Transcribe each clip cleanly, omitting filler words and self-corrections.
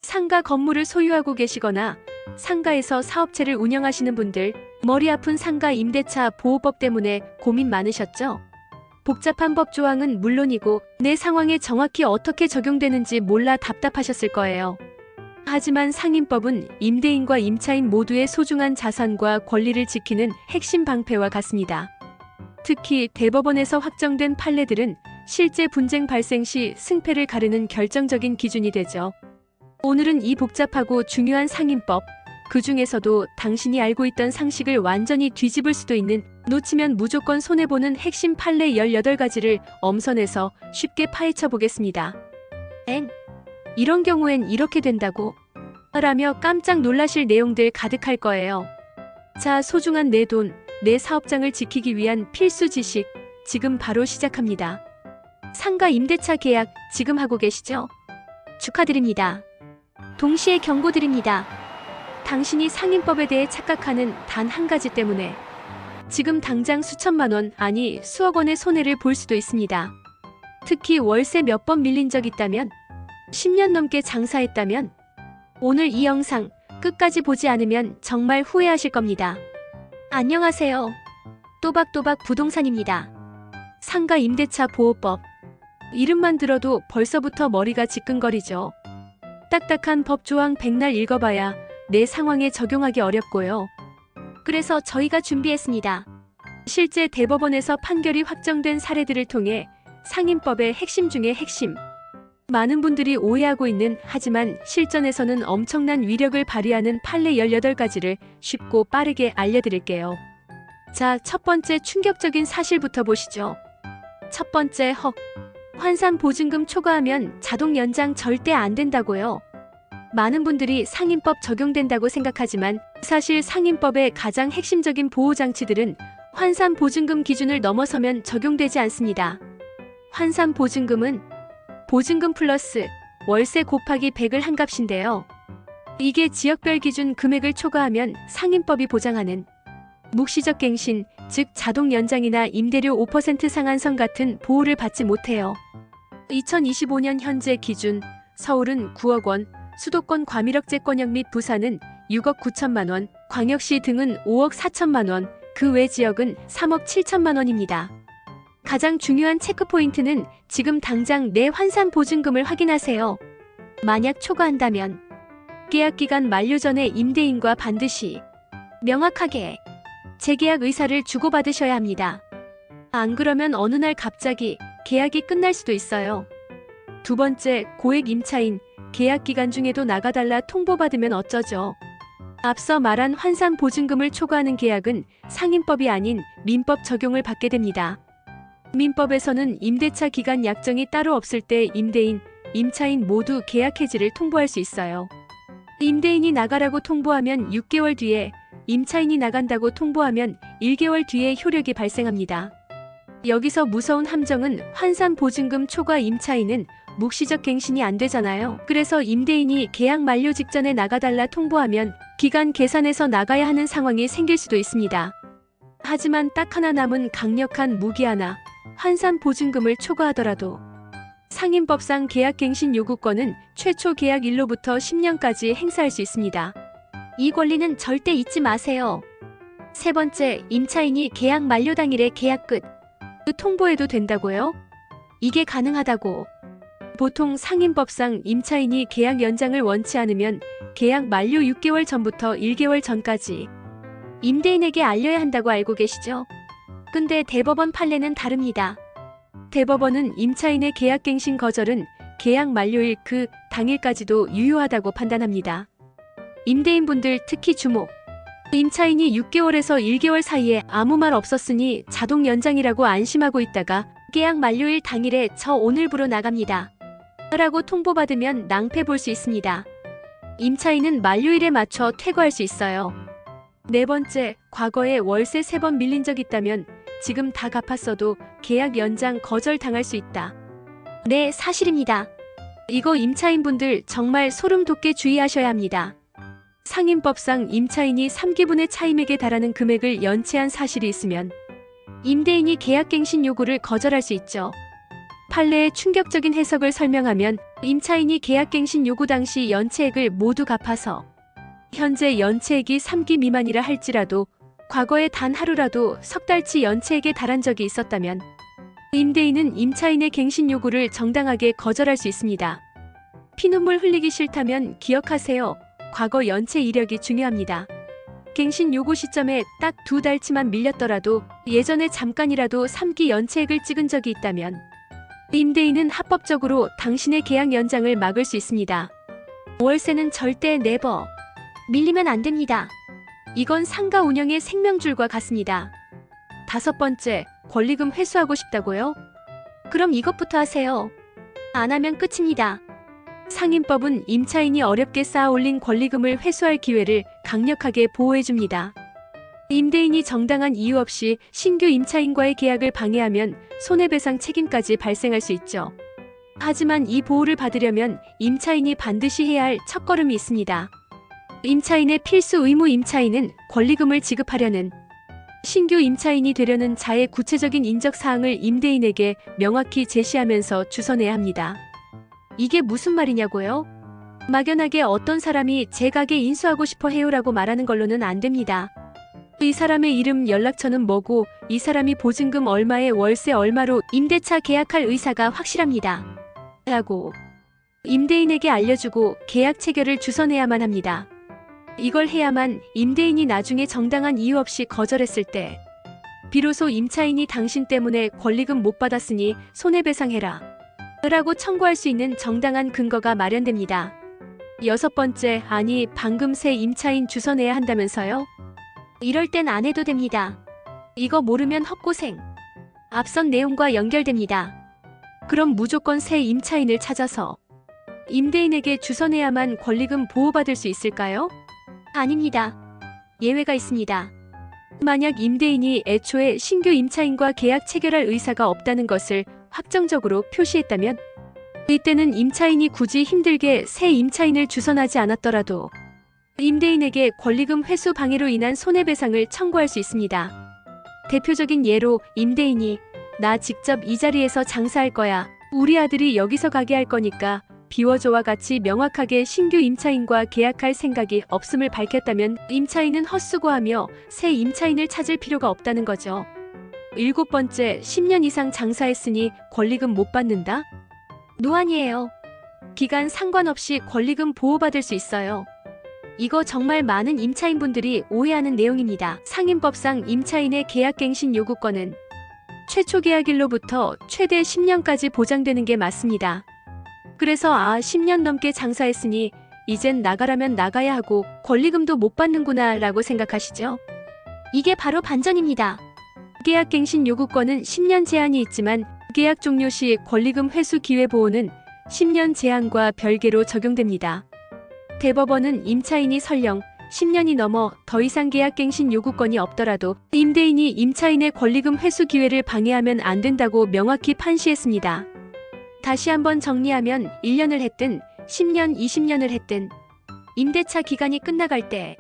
상가 건물을 소유하고 계시거나 상가에서 사업체를 운영하시는 분들, 머리 아픈 상가 임대차 보호법 때문에 고민 많으셨죠? 복잡한 법 조항은 물론이고 내 상황에 정확히 어떻게 적용되는지 몰라 답답하셨을 거예요. 하지만 상임법은 임대인과 임차인 모두의 소중한 자산과 권리를 지키는 핵심 방패와 같습니다. 특히 대법원에서 확정된 판례들은 실제 분쟁 발생 시 승패를 가르는 결정적인 기준이 되죠. 오늘은 이 복잡하고 중요한 상임법, 그 중에서도 당신이 알고 있던 상식을 완전히 뒤집을 수도 있는, 놓치면 무조건 손해보는 핵심 판례 18가지를 엄선해서 쉽게 파헤쳐 보겠습니다. 이런 경우엔 이렇게 된다고? 라며 깜짝 놀라실 내용들 가득할 거예요. 자, 소중한 내 돈, 내 사업장을 지키기 위한 필수 지식, 지금 바로 시작합니다. 상가 임대차 계약 지금 하고 계시죠? 축하드립니다. 동시에 경고드립니다. 당신이 상임법에 대해 착각하는 단 한 가지 때문에 지금 당장 수천만 원, 아니 수억 원의 손해를 볼 수도 있습니다. 특히 월세 몇 번 밀린 적 있다면, 10년 넘게 장사했다면, 오늘 이 영상 끝까지 보지 않으면 정말 후회하실 겁니다. 안녕하세요. 또박또박 부동산입니다. 상가 임대차 보호법. 이름만 들어도 벌써부터 머리가 지끈거리죠. 딱딱한 법 조항 백날 읽어봐야 내 상황에 적용하기 어렵고요. 그래서 저희가 준비했습니다. 실제 대법원에서 판결이 확정된 사례들을 통해 상임법의 핵심 중의 핵심, 많은 분들이 오해하고 있는, 하지만 실전에서는 엄청난 위력을 발휘하는 판례 18가지를 쉽고 빠르게 알려드릴게요. 자, 첫 번째 충격적인 사실부터 보시죠. 첫 번째, 환산 보증금 초과하면 자동 연장 절대 안 된다고요. 많은 분들이 상임법 적용된다고 생각하지만 사실 상임법의 가장 핵심적인 보호장치들은 환산 보증금 기준을 넘어서면 적용되지 않습니다. 환산 보증금은 보증금 플러스 월세 곱하기 100을 한 값인데요. 이게 지역별 기준 금액을 초과하면 상임법이 보장하는 묵시적 갱신, 즉 자동 연장이나 임대료 5% 상한선 같은 보호를 받지 못해요. 2025년 현재 기준 서울은 9억 원, 수도권 과밀억제권역 및 부산은 6억 9천만 원, 광역시 등은 5억 4천만 원, 그 외 지역은 3억 7천만 원입니다. 가장 중요한 체크포인트는 지금 당장 내 환산 보증금을 확인하세요. 만약 초과한다면 계약기간 만료 전에 임대인과 반드시 명확하게 재계약 의사를 주고받으셔야 합니다. 안 그러면 어느 날 갑자기 계약이 끝날 수도 있어요. 두 번째, 고액 임차인, 계약 기간 중에도 나가달라 통보받으면 어쩌죠? 앞서 말한 환산 보증금을 초과하는 계약은 상임법이 아닌 민법 적용을 받게 됩니다. 민법에서는 임대차 기간 약정이 따로 없을 때 임대인, 임차인 모두 계약 해지를 통보할 수 있어요. 임대인이 나가라고 통보하면 6개월 뒤에, 임차인이 나간다고 통보하면 1개월 뒤에 효력이 발생합니다. 여기서 무서운 함정은 환산 보증금 초과 임차인은 묵시적 갱신이 안 되잖아요. 그래서 임대인이 계약 만료 직전에 나가달라 통보하면 기간 계산해서 나가야 하는 상황이 생길 수도 있습니다. 하지만 딱 하나 남은 강력한 무기 하나, 환산 보증금을 초과하더라도 상임법상 계약갱신 요구권은 최초 계약일로부터 10년까지 행사할 수 있습니다. 이 권리는 절대 잊지 마세요. 세 번째, 임차인이 계약 만료 당일에 계약 끝 통보해도 된다고요? 이게 가능하다고. 보통 상임법상 임차인이 계약 연장을 원치 않으면 계약 만료 6개월 전부터 1개월 전까지 임대인에게 알려야 한다고 알고 계시죠? 근데 대법원 판례는 다릅니다. 대법원은 임차인의 계약갱신 거절은 계약 만료일 그 당일까지도 유효하다고 판단합니다. 임대인분들 특히 주목! 임차인이 6개월에서 1개월 사이에 아무 말 없었으니 자동 연장이라고 안심하고 있다가 계약 만료일 당일에 저 오늘부로 나갑니다 라고 통보받으면 낭패 볼 수 있습니다. 임차인은 만료일에 맞춰 퇴거할 수 있어요. 네 번째, 과거에 월세 3번 밀린 적 있다면 지금 다 갚았어도 계약 연장 거절 당할 수 있다. 네, 사실입니다. 이거 임차인분들 정말 소름 돋게 주의하셔야 합니다. 상임법상 임차인이 3기분의 차임액에 달하는 금액을 연체한 사실이 있으면 임대인이 계약갱신 요구를 거절할 수 있죠. 판례의 충격적인 해석을 설명하면 임차인이 계약갱신 요구 당시 연체액을 모두 갚아서 현재 연체액이 3기 미만이라 할지라도 과거에 단 하루라도 석 달치 연체액에 달한 적이 있었다면 임대인은 임차인의 갱신 요구를 정당하게 거절할 수 있습니다. 피눈물 흘리기 싫다면 기억하세요. 과거 연체 이력이 중요합니다. 갱신 요구 시점에 딱 2달치만 밀렸더라도 예전에 잠깐이라도 3기 연체액을 찍은 적이 있다면 임대인은 합법적으로 당신의 계약 연장을 막을 수 있습니다. 월세는 절대 네버 밀리면 안 됩니다. 이건 상가 운영의 생명줄과 같습니다. 5번째, 권리금 회수하고 싶다고요? 그럼 이것부터 하세요. 안 하면 끝입니다. 상임법은 임차인이 어렵게 쌓아 올린 권리금을 회수할 기회를 강력하게 보호해줍니다. 임대인이 정당한 이유 없이 신규 임차인과의 계약을 방해하면 손해배상 책임까지 발생할 수 있죠. 하지만 이 보호를 받으려면 임차인이 반드시 해야 할 첫걸음이 있습니다. 임차인의 필수 의무. 임차인은 권리금을 지급하려는 신규 임차인이 되려는 자의 구체적인 인적사항을 임대인에게 명확히 제시하면서 주선해야 합니다. 이게 무슨 말이냐고요? 막연하게 어떤 사람이 제 가게 인수하고 싶어 해요라고 말하는 걸로는 안 됩니다. 이 사람의 이름, 연락처는 뭐고 이 사람이 보증금 얼마에 월세 얼마로 임대차 계약할 의사가 확실합니다. 라고 임대인에게 알려주고 계약 체결을 주선해야만 합니다. 이걸 해야만 임대인이 나중에 정당한 이유 없이 거절했을 때 비로소 임차인이 당신 때문에 권리금 못 받았으니 손해배상해라 라고 청구할 수 있는 정당한 근거가 마련됩니다. 6번째, 아니 방금 새 임차인 주선해야 한다면서요? 이럴 땐 안 해도 됩니다. 이거 모르면 헛고생. 앞선 내용과 연결됩니다. 그럼 무조건 새 임차인을 찾아서 임대인에게 주선해야만 권리금 보호받을 수 있을까요? 아닙니다. 예외가 있습니다. 만약 임대인이 애초에 신규 임차인과 계약 체결할 의사가 없다는 것을 확정적으로 표시했다면 이때는 임차인이 굳이 힘들게 새 임차인을 주선하지 않았더라도 임대인에게 권리금 회수 방해로 인한 손해배상을 청구할 수 있습니다. 대표적인 예로 임대인이 나 직접 이 자리에서 장사할 거야. 우리 아들이 여기서 가게 할 거니까 비워줘와 같이 명확하게 신규 임차인과 계약할 생각이 없음을 밝혔다면 임차인은 헛수고하며 새 임차인을 찾을 필요가 없다는 거죠. 7번째, 10년 이상 장사했으니 권리금 못 받는다? 노안이에요. 기간 상관없이 권리금 보호받을 수 있어요. 이거 정말 많은 임차인분들이 오해하는 내용입니다. 상임법상 임차인의 계약갱신 요구권은 최초 계약일로부터 최대 10년까지 보장되는 게 맞습니다. 그래서 10년 넘게 장사했으니 이젠 나가라면 나가야 하고 권리금도 못 받는구나 라고 생각하시죠? 이게 바로 반전입니다. 계약갱신 요구권은 10년 제한이 있지만 계약 종료 시 권리금 회수 기회 보호는 10년 제한과 별개로 적용됩니다. 대법원은 임차인이 설령 10년이 넘어 더 이상 계약갱신 요구권이 없더라도 임대인이 임차인의 권리금 회수 기회를 방해하면 안 된다고 명확히 판시했습니다. 다시 한번 정리하면 1년을 했든 10년, 20년을 했든 임대차 기간이 끝나갈 때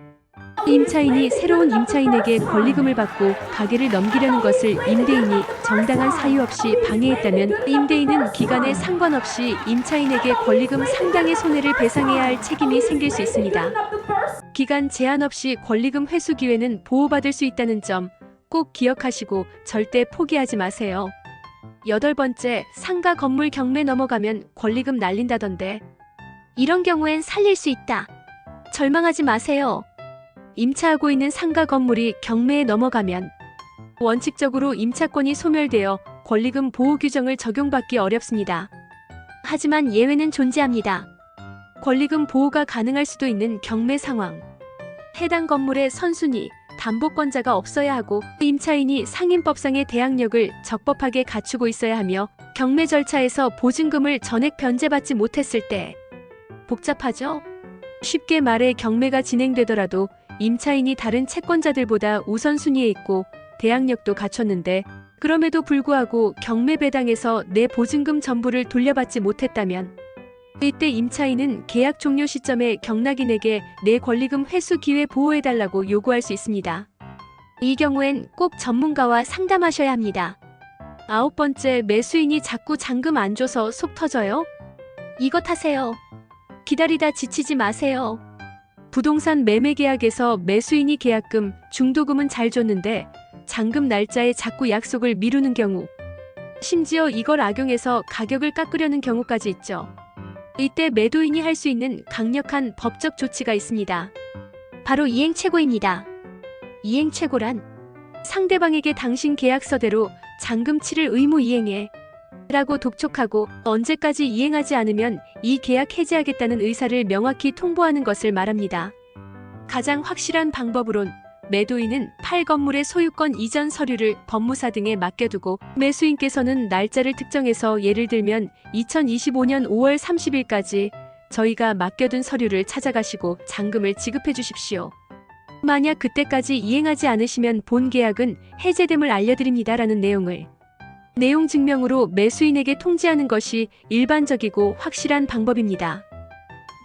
임차인이 새로운 임차인에게 권리금을 받고 가게를 넘기려는 것을 임대인이 정당한 사유 없이 방해했다면 임대인은 기간에 상관없이 임차인에게 권리금 상당의 손해를 배상해야 할 책임이 생길 수 있습니다. 기간 제한 없이 권리금 회수 기회는 보호받을 수 있다는 점 꼭 기억하시고 절대 포기하지 마세요. 8번째, 상가 건물 경매 넘어가면 권리금 날린다던데. 이런 경우엔 살릴 수 있다. 절망하지 마세요. 임차하고 있는 상가 건물이 경매에 넘어가면 원칙적으로 임차권이 소멸되어 권리금 보호 규정을 적용받기 어렵습니다. 하지만 예외는 존재합니다. 권리금 보호가 가능할 수도 있는 경매 상황. 해당 건물의 선순위, 담보권자가 없어야 하고 임차인이 상임법상의 대항력을 적법하게 갖추고 있어야 하며 경매 절차에서 보증금을 전액 변제받지 못했을 때. 복잡하죠? 쉽게 말해 경매가 진행되더라도 임차인이 다른 채권자들보다 우선순위에 있고 대항력도 갖췄는데 그럼에도 불구하고 경매 배당에서 내 보증금 전부를 돌려받지 못했다면 이때 임차인은 계약 종료 시점에 경락인에게 내 권리금 회수 기회 보호해달라고 요구할 수 있습니다. 이 경우엔 꼭 전문가와 상담하셔야 합니다. 9번째, 매수인이 자꾸 잔금 안 줘서 속 터져요? 이거 타세요. 기다리다 지치지 마세요. 부동산 매매 계약에서 매수인이 계약금, 중도금은 잘 줬는데 잔금 날짜에 자꾸 약속을 미루는 경우, 심지어 이걸 악용해서 가격을 깎으려는 경우까지 있죠. 이때 매도인이 할 수 있는 강력한 법적 조치가 있습니다. 바로 이행채고입니다. 이행채고란 상대방에게 당신 계약서대로 잔금 치를 의무 이행해 라고 독촉하고 언제까지 이행하지 않으면 이 계약 해지하겠다는 의사를 명확히 통보하는 것을 말합니다. 가장 확실한 방법으론 매도인은 팔 건물의 소유권 이전 서류를 법무사 등에 맡겨두고 매수인께서는 날짜를 특정해서 예를 들면 2025년 5월 30일까지 저희가 맡겨둔 서류를 찾아가시고 잔금을 지급해 주십시오. 만약 그때까지 이행하지 않으시면 본 계약은 해제됨을 알려드립니다라는 내용 증명으로 매수인에게 통지하는 것이 일반적이고 확실한 방법입니다.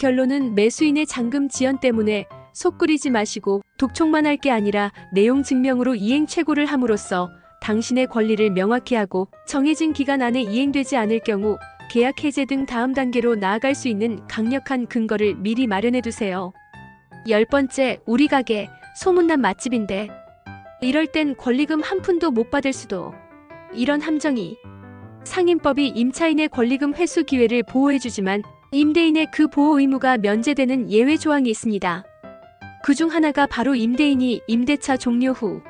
결론은 매수인의 잔금 지연 때문에 속 끓이지 마시고 독촉만 할 게 아니라 내용 증명으로 이행 최고를 함으로써 당신의 권리를 명확히 하고 정해진 기간 안에 이행되지 않을 경우 계약 해제 등 다음 단계로 나아갈 수 있는 강력한 근거를 미리 마련해 두세요. 10번째, 우리 가게 소문난 맛집인데 이럴 땐 권리금 한 푼도 못 받을 수도. 이런 함정이 상임법이 임차인의 권리금 회수 기회를 보호해주지만 임대인의 그 보호 의무가 면제되는 예외 조항이 있습니다. 그중 하나가 바로 임대인이 임대차 종료 후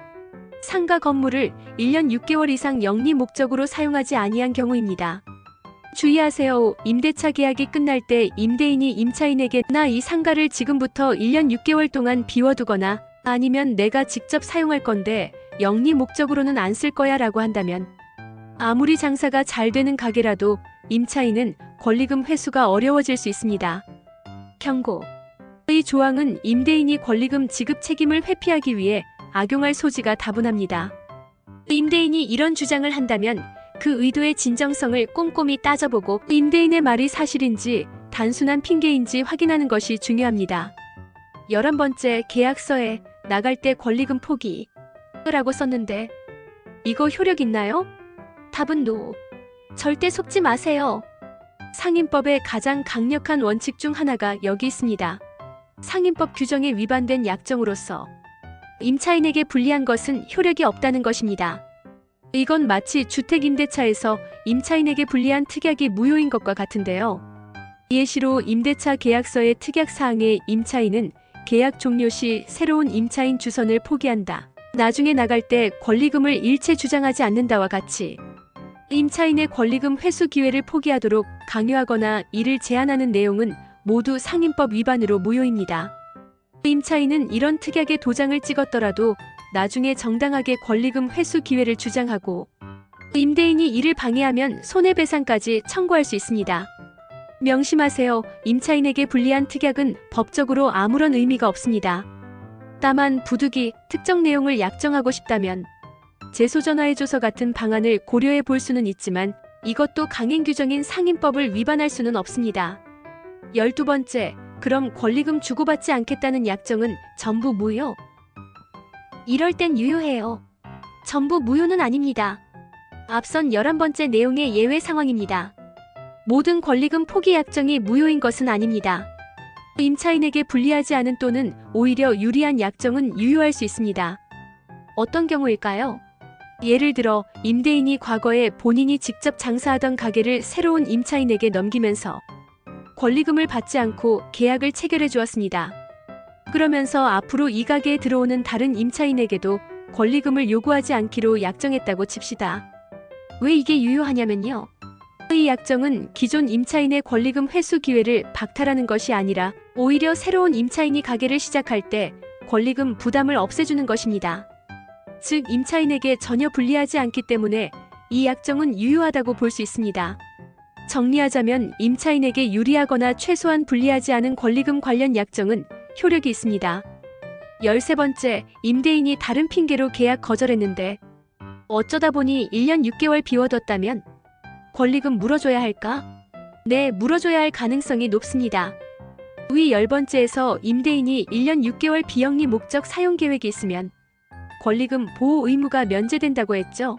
상가 건물을 1년 6개월 이상 영리 목적으로 사용하지 아니한 경우입니다. 주의하세요. 임대차 계약이 끝날 때 임대인이 임차인에게 나 이 상가를 지금부터 1년 6개월 동안 비워두거나 아니면 내가 직접 사용할 건데 영리 목적으로는 안 쓸 거야 라고 한다면 아무리 장사가 잘 되는 가게라도 임차인은 권리금 회수가 어려워질 수 있습니다. 경고. 이 조항은 임대인이 권리금 지급 책임을 회피하기 위해 악용할 소지가 다분합니다. 임대인이 이런 주장을 한다면 그 의도의 진정성을 꼼꼼히 따져보고 임대인의 말이 사실인지 단순한 핑계인지 확인하는 것이 중요합니다. 11번째, 계약서에 나갈 때 권리금 포기 라고 썼는데 이거 효력 있나요? 답은 NO. 절대 속지 마세요. 상임법의 가장 강력한 원칙 중 하나가 여기 있습니다. 상임법 규정에 위반된 약정으로서 임차인에게 불리한 것은 효력이 없다는 것입니다. 이건 마치 주택임대차에서 임차인에게 불리한 특약이 무효인 것과 같은데요. 예시로 임대차 계약서의 특약사항에 임차인은 계약 종료 시 새로운 임차인 주선을 포기한다. 나중에 나갈 때 권리금을 일체 주장하지 않는다와 같이 임차인의 권리금 회수 기회를 포기하도록 강요하거나 이를 제한하는 내용은 모두 상임법 위반으로 무효입니다. 임차인은 이런 특약의 도장을 찍었더라도 나중에 정당하게 권리금 회수 기회를 주장하고 임대인이 이를 방해하면 손해배상까지 청구할 수 있습니다. 명심하세요. 임차인에게 불리한 특약은 법적으로 아무런 의미가 없습니다. 다만 부득이 특정 내용을 약정하고 싶다면 재소전화해줘서 같은 방안을 고려해 볼 수는 있지만 이것도 강행 규정인 상임법을 위반할 수는 없습니다. 12번째, 그럼 권리금 주고받지 않겠다는 약정은 전부 무효? 이럴 땐 유효해요. 전부 무효는 아닙니다. 앞선 11번째 내용의 예외 상황입니다. 모든 권리금 포기 약정이 무효인 것은 아닙니다. 임차인에게 불리하지 않은 또는 오히려 유리한 약정은 유효할 수 있습니다. 어떤 경우일까요? 예를 들어 임대인이 과거에 본인이 직접 장사하던 가게를 새로운 임차인에게 넘기면서 권리금을 받지 않고 계약을 체결해 주었습니다. 그러면서 앞으로 이 가게에 들어오는 다른 임차인에게도 권리금을 요구하지 않기로 약정했다고 칩시다. 왜 이게 유효하냐면요. 이 약정은 기존 임차인의 권리금 회수 기회를 박탈하는 것이 아니라 오히려 새로운 임차인이 가게를 시작할 때 권리금 부담을 없애주는 것입니다. 즉 임차인에게 전혀 불리하지 않기 때문에 이 약정은 유효하다고 볼 수 있습니다. 정리하자면 임차인에게 유리하거나 최소한 불리하지 않은 권리금 관련 약정은 효력이 있습니다. 13번째, 임대인이 다른 핑계로 계약 거절했는데 어쩌다 보니 1년 6개월 비워뒀다면 권리금 물어줘야 할까? 네, 물어줘야 할 가능성이 높습니다. 위 10번째에서 임대인이 1년 6개월 비영리 목적 사용 계획이 있으면 권리금 보호 의무가 면제된다고 했죠.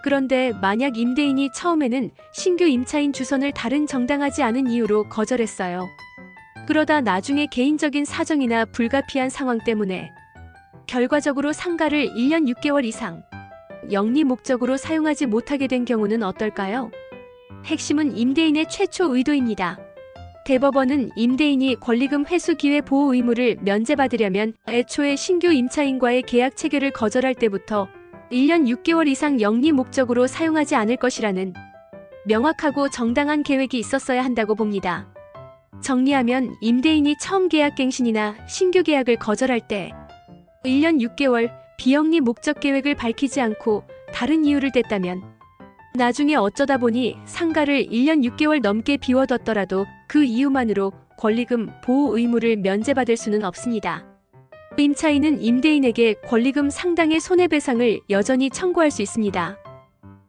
그런데 만약 임대인이 처음에는 신규 임차인 주선을 다른 정당하지 않은 이유로 거절했어요. 그러다 나중에 개인적인 사정이나 불가피한 상황 때문에 결과적으로 상가를 1년 6개월 이상 영리 목적으로 사용하지 못하게 된 경우는 어떨까요? 핵심은 임대인의 최초 의도입니다. 대법원은 임대인이 권리금 회수 기회 보호 의무를 면제받으려면 애초에 신규 임차인과의 계약 체결을 거절할 때부터 1년 6개월 이상 영리 목적으로 사용하지 않을 것이라는 명확하고 정당한 계획이 있었어야 한다고 봅니다. 정리하면 임대인이 처음 계약 갱신이나 신규 계약을 거절할 때 1년 6개월 비영리 목적 계획을 밝히지 않고 다른 이유를 댔다면 나중에 어쩌다 보니 상가를 1년 6개월 넘게 비워뒀더라도 그 이유만으로 권리금 보호 의무를 면제받을 수는 없습니다. 임차인은 임대인에게 권리금 상당의 손해배상을 여전히 청구할 수 있습니다.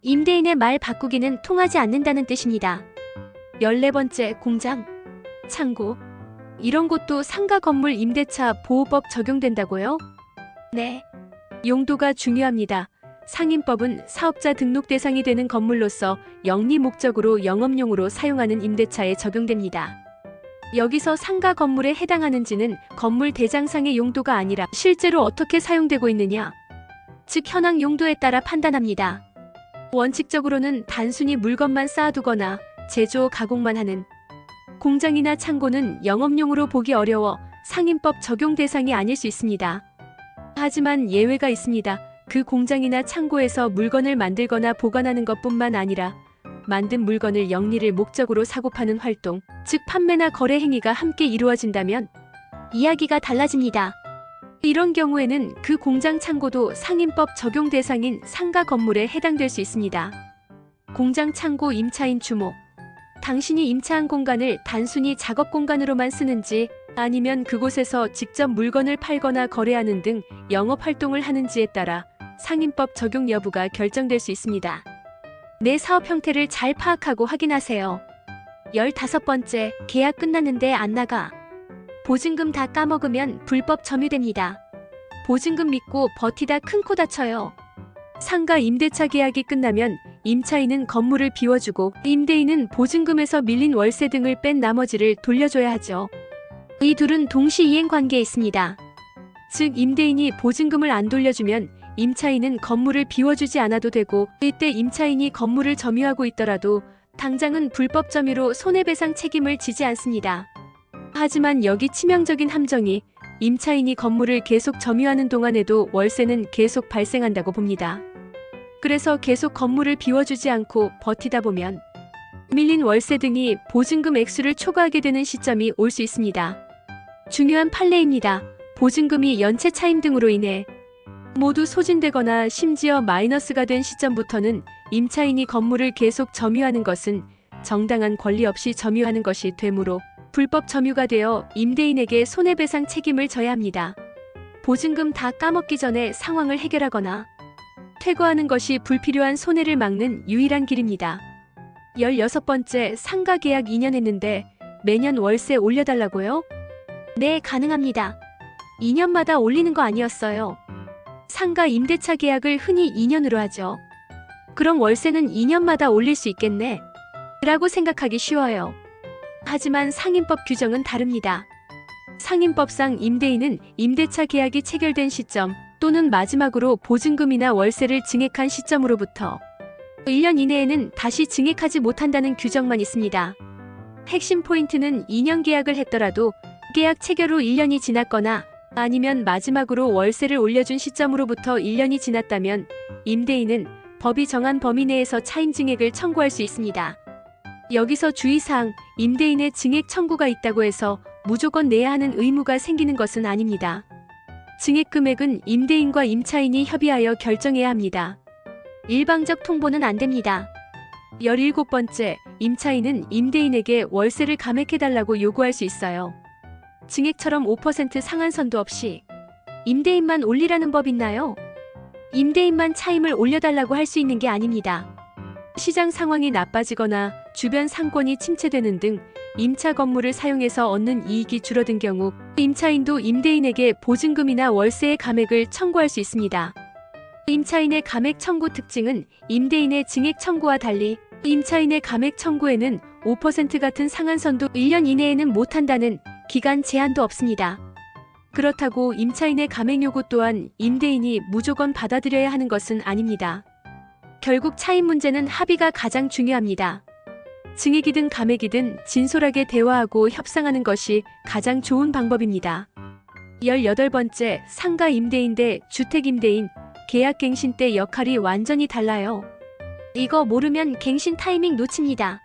임대인의 말 바꾸기는 통하지 않는다는 뜻입니다. 14번째, 공장, 창고, 이런 곳도 상가 건물 임대차 보호법 적용된다고요? 네. 용도가 중요합니다. 상임법은 사업자 등록 대상이 되는 건물로서 영리 목적으로 영업용으로 사용하는 임대차에 적용됩니다. 여기서 상가 건물에 해당하는지는 건물 대장상의 용도가 아니라 실제로 어떻게 사용되고 있느냐, 즉 현황 용도에 따라 판단합니다. 원칙적으로는 단순히 물건만 쌓아두거나 제조 가공만 하는 공장이나 창고는 영업용으로 보기 어려워 상임법 적용 대상이 아닐 수 있습니다. 하지만 예외가 있습니다. 그 공장이나 창고에서 물건을 만들거나 보관하는 것뿐만 아니라 만든 물건을 영리를 목적으로 사고 파는 활동, 즉 판매나 거래 행위가 함께 이루어진다면 이야기가 달라집니다. 이런 경우에는 그 공장 창고도 상임법 적용 대상인 상가 건물에 해당될 수 있습니다. 공장 창고 임차인 주목. 당신이 임차한 공간을 단순히 작업 공간으로만 쓰는지 아니면 그곳에서 직접 물건을 팔거나 거래하는 등 영업 활동을 하는지에 따라 상임법 적용 여부가 결정될 수 있습니다. 내 사업 형태를 잘 파악하고 확인하세요. 15번째, 계약 끝났는데 안 나가. 보증금 다 까먹으면 불법 점유됩니다. 보증금 믿고 버티다 큰 코 다쳐요. 상가 임대차 계약이 끝나면 임차인은 건물을 비워주고 임대인은 보증금에서 밀린 월세 등을 뺀 나머지를 돌려줘야 하죠. 이 둘은 동시 이행 관계에 있습니다. 즉 임대인이 보증금을 안 돌려주면 임차인은 건물을 비워주지 않아도 되고 이때 임차인이 건물을 점유하고 있더라도 당장은 불법 점유로 손해배상 책임을 지지 않습니다. 하지만 여기 치명적인 함정이 임차인이 건물을 계속 점유하는 동안에도 월세는 계속 발생한다고 봅니다. 그래서 계속 건물을 비워주지 않고 버티다 보면 밀린 월세 등이 보증금 액수를 초과하게 되는 시점이 올 수 있습니다. 중요한 판례입니다. 보증금이 연체 차임 등으로 인해 모두 소진되거나 심지어 마이너스가 된 시점부터는 임차인이 건물을 계속 점유하는 것은 정당한 권리 없이 점유하는 것이 되므로 불법 점유가 되어 임대인에게 손해배상 책임을 져야 합니다. 보증금 다 까먹기 전에 상황을 해결하거나 퇴거하는 것이 불필요한 손해를 막는 유일한 길입니다. 16번째, 상가 계약 2년 했는데 매년 월세 올려달라고요? 네, 가능합니다. 2년마다 올리는 거 아니었어요. 상가 임대차 계약을 흔히 2년으로 하죠. 그럼 월세는 2년마다 올릴 수 있겠네? 라고 생각하기 쉬워요. 하지만 상임법 규정은 다릅니다. 상임법상 임대인은 임대차 계약이 체결된 시점 또는 마지막으로 보증금이나 월세를 증액한 시점으로부터 1년 이내에는 다시 증액하지 못한다는 규정만 있습니다. 핵심 포인트는 2년 계약을 했더라도 계약 체결 후 1년이 지났거나 아니면 마지막으로 월세를 올려준 시점으로부터 1년이 지났다면 임대인은 법이 정한 범위 내에서 차임 증액을 청구할 수 있습니다. 여기서 주의사항, 임대인의 증액 청구가 있다고 해서 무조건 내야 하는 의무가 생기는 것은 아닙니다. 증액 금액은 임대인과 임차인이 협의하여 결정해야 합니다. 일방적 통보는 안 됩니다. 17번째, 임차인은 임대인에게 월세를 감액해달라고 요구할 수 있어요. 증액처럼 5% 상한선도 없이 임대인만 올리라는 법 있나요? 임대인만 차임을 올려달라고 할 수 있는 게 아닙니다. 시장 상황이 나빠지거나 주변 상권이 침체되는 등 임차 건물을 사용해서 얻는 이익이 줄어든 경우 임차인도 임대인에게 보증금이나 월세의 감액을 청구할 수 있습니다. 임차인의 감액 청구 특징은 임대인의 증액 청구와 달리 임차인의 감액 청구에는 5% 같은 상한선도 1년 이내에는 못한다는 기간 제한도 없습니다. 그렇다고 임차인의 감액 요구 또한 임대인이 무조건 받아들여야 하는 것은 아닙니다. 결국 차임 문제는 합의가 가장 중요합니다. 증액이든 감액이든 진솔하게 대화하고 협상하는 것이 가장 좋은 방법입니다. 18번째, 상가 임대인 대 주택 임대인, 계약갱신 때 역할이 완전히 달라요. 이거 모르면 갱신 타이밍 놓칩니다.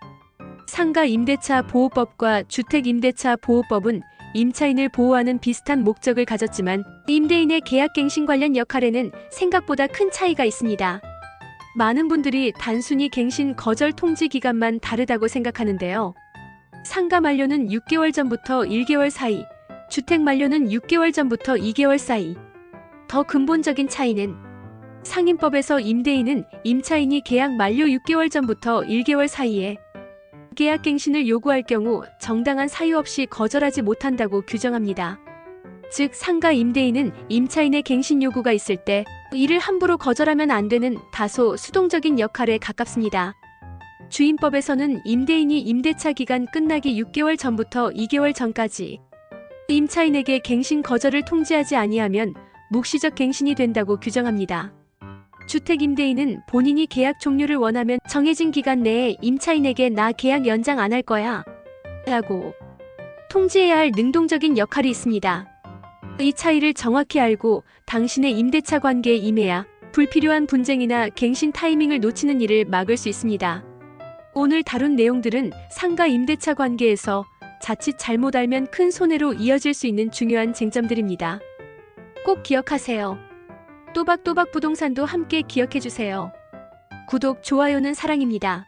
상가 임대차 보호법과 주택 임대차 보호법은 임차인을 보호하는 비슷한 목적을 가졌지만 임대인의 계약갱신 관련 역할에는 생각보다 큰 차이가 있습니다. 많은 분들이 단순히 갱신 거절 통지 기간만 다르다고 생각하는데요. 상가 만료는 6개월 전부터 1개월 사이, 주택 만료는 6개월 전부터 2개월 사이. 더 근본적인 차이는 상임법에서 임대인은 임차인이 계약 만료 6개월 전부터 1개월 사이에 계약갱신을 요구할 경우 정당한 사유 없이 거절하지 못한다고 규정합니다. 즉, 상가 임대인은 임차인의 갱신 요구가 있을 때 이를 함부로 거절하면 안 되는 다소 수동적인 역할에 가깝습니다. 주임법에서는 임대인이 임대차 기간 끝나기 6개월 전부터 2개월 전까지 임차인에게 갱신 거절을 통지하지 아니하면 묵시적 갱신이 된다고 규정합니다. 주택 임대인은 본인이 계약 종료를 원하면 정해진 기간 내에 임차인에게 나 계약 연장 안 할 거야 라고 통지해야 할 능동적인 역할이 있습니다. 이 차이를 정확히 알고 당신의 임대차 관계에 임해야 불필요한 분쟁이나 갱신 타이밍을 놓치는 일을 막을 수 있습니다. 오늘 다룬 내용들은 상가 임대차 관계에서 자칫 잘못 알면 큰 손해로 이어질 수 있는 중요한 쟁점들입니다. 꼭 기억하세요. 또박또박 부동산도 함께 기억해주세요. 구독, 좋아요는 사랑입니다.